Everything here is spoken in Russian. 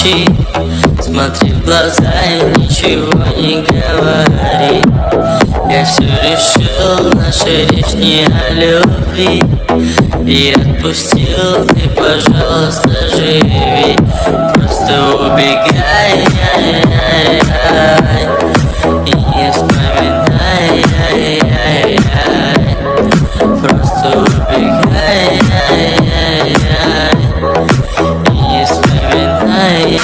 молчи, смотри в глаза и ничего не говори. Я все решил, наша речь не о любви, и отпустил, ты, пожалуйста, живи. Просто убегай, и не вспоминай, просто убегай, и не вспоминай.